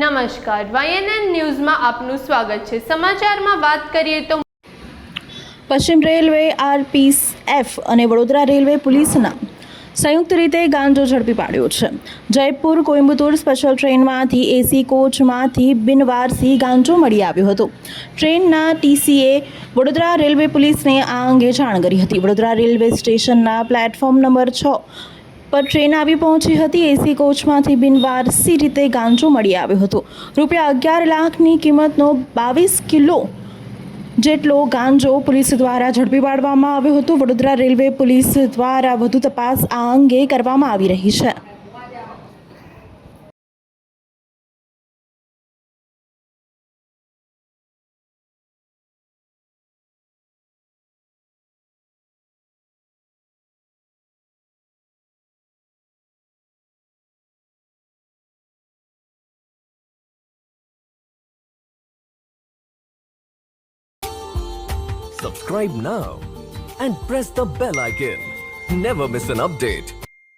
નમસ્કાર, YNN ન્યૂઝમાં આપનું સ્વાગત છે। સમાચારમાં વાત કરીએ તો પશ્ચિમ રેલવે, RPF અને વડોદરા રેલવે પોલીસના સંયુક્ત રીતે ગાંજો ઝડપી પાડ્યો છે। જયપુર કોઇમ્બતુર સ્પેશિયલ ટ્રેનમાંથી એસી કોચમાંથી બિનવારસી ગાંજો મળી આવ્યો હતો। ટ્રેનના ટીસીએ વડોદરા રેલવે પોલીસને આ અંગે જાણ કરી હતી। વડોદરા રેલવે સ્ટેશનના પ્લેટફોર્મ નંબર 6 પર ટ્રેન આવી પહોંચી હતી। એસી કોચમાંથી બિનવારસી રીતે ગાંજો મળી આવ્યો હતો। રૂપિયા 11 લાખની કિંમતનો 22 કિલો જેટલો ગાંજો પોલીસ દ્વારા ઝડપી પાડવામાં આવ્યો હતો। વડોદરા રેલવે પોલીસ દ્વારા વધુ તપાસ આ અંગે કરવામાં આવી રહી છે। Subscribe now and press the bell icon. Never miss an update.